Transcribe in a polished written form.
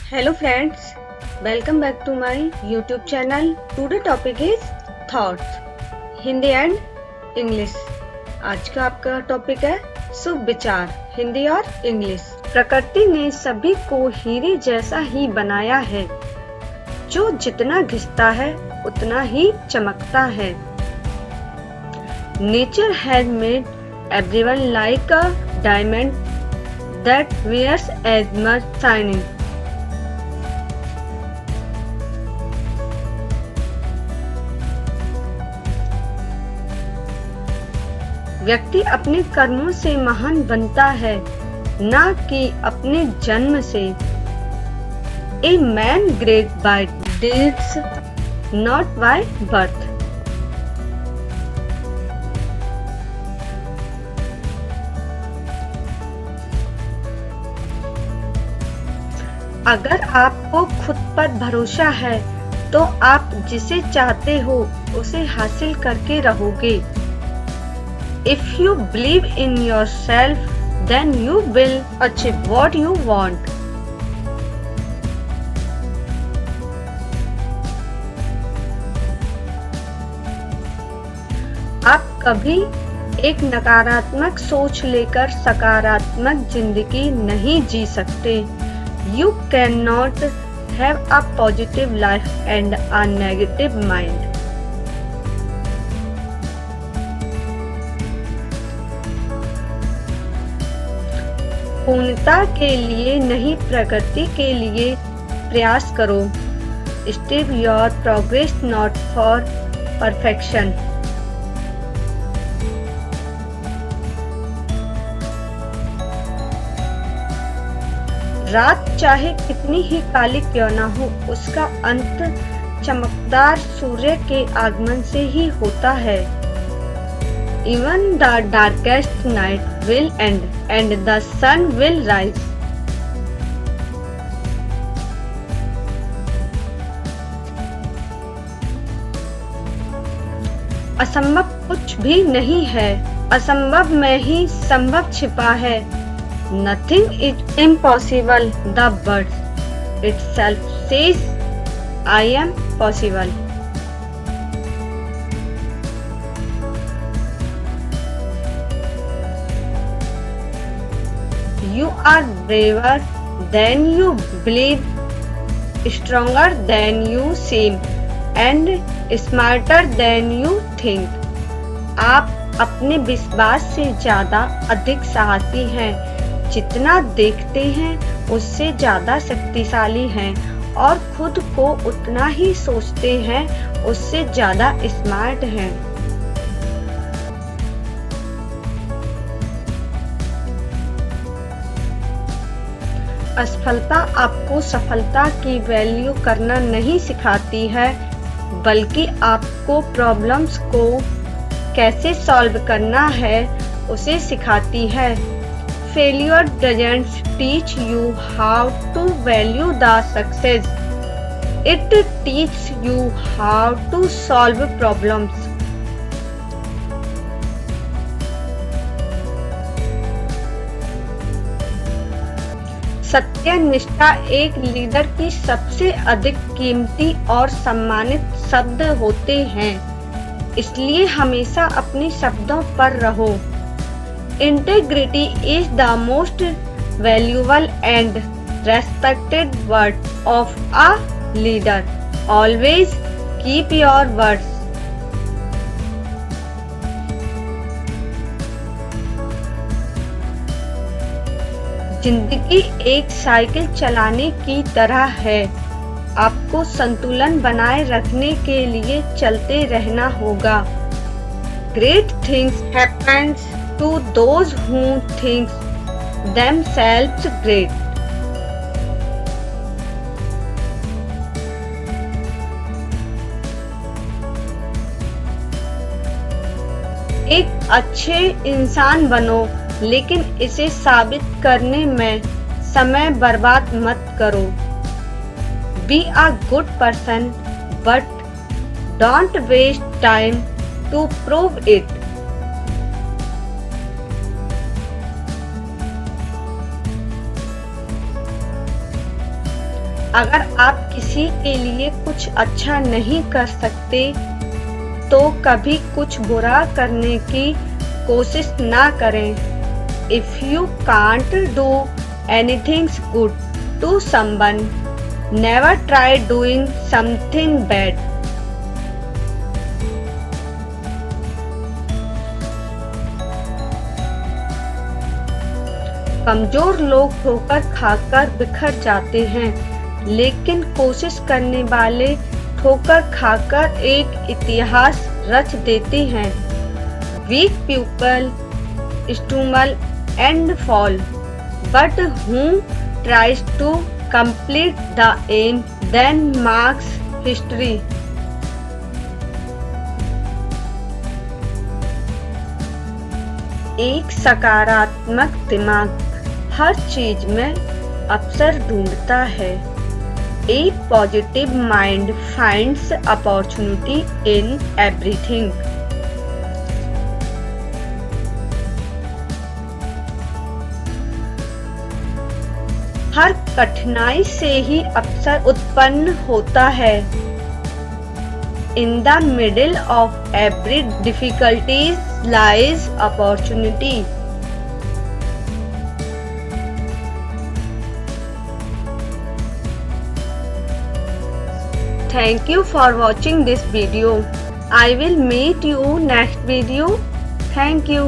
Hello friends, welcome back to my YouTube channel. Today topic is thoughts, Hindi and English. आज का आपका topic है शुभ विचार, हिंदी और इंग्लिश। प्रकृति ने सभी को हीरे जैसा ही बनाया है, जो जितना घिसता है उतना ही चमकता है। Nature has made everyone like a diamond that wears as much shining. व्यक्ति अपने कर्मों से महान बनता है, ना कि अपने जन्म से। A man great by deeds, not by birth. अगर आपको खुद पर भरोसा है, तो आप जिसे चाहते हो उसे हासिल करके रहोगे। If you believe in yourself, then you will achieve what you want. आप कभी एक नकारात्मक सोच लेकर सकारात्मक जिंदगी नहीं जी सकते। You cannot have a positive life and a negative mind. पूर्णता के लिए नहीं, प्रकृति के लिए प्रयास करो। Step your progress not for perfection. रात चाहे कितनी ही काली क्यों ना हो, उसका अंत चमकदार सूर्य के आगमन से ही होता है। Even the darkest night will end and the sun will rise. असंभव कुछ भी नहीं है, असंभव में ही संभव छिपा है। Nothing is impossible, the word itself says, I am possible. You are braver than you believe, stronger than you seem, and smarter than you think. आप अपने विश्वास से ज्यादा अधिक साहसी हैं, जितना देखते हैं उससे ज्यादा शक्तिशाली हैं, और खुद को उतना ही सोचते हैं उससे ज्यादा स्मार्ट हैं। असफलता आपको सफलता की वैल्यू करना नहीं सिखाती है, बल्कि आपको प्रॉब्लम्स को कैसे सॉल्व करना है उसे सिखाती है। Failure doesn't teach you how to value the success, it teach you how to solve problems. सत्यनिष्ठा एक लीडर की सबसे अधिक कीमती और सम्मानित शब्द होते हैं, इसलिए हमेशा अपने शब्दों पर रहो। Integrity is the most valuable and respected word of a leader. Always keep your words. जिंदगी एक साइकिल चलाने की तरह है, आपको संतुलन बनाए रखने के लिए चलते रहना होगा। Great things happens to those who thinks themselves great. एक अच्छे इंसान बनो, लेकिन इसे साबित करने में समय बर्बाद मत करो। Be a good person but don't waste time to prove it. अगर आप किसी के लिए कुछ अच्छा नहीं कर सकते तो कभी कुछ बुरा करने की कोशिश ना करें। If you can't do anything good to someone, never try doing something bad. कमजोर लोग ठोकर खाकर बिखर जाते हैं, लेकिन कोशिश करने वाले ठोकर खाकर एक इतिहास रच देते हैं। Weak people stumble and fall, but who tries to complete the aim then marks history. एक सकारात्मक दिमाग हर चीज में अवसर ढूंढता है। A positive mind finds opportunity in everything. हर कठिनाई से ही अवसर उत्पन्न होता है। In the middle of every difficulty lies opportunity. Thank you for watching this video. I will meet you next video. Thank you.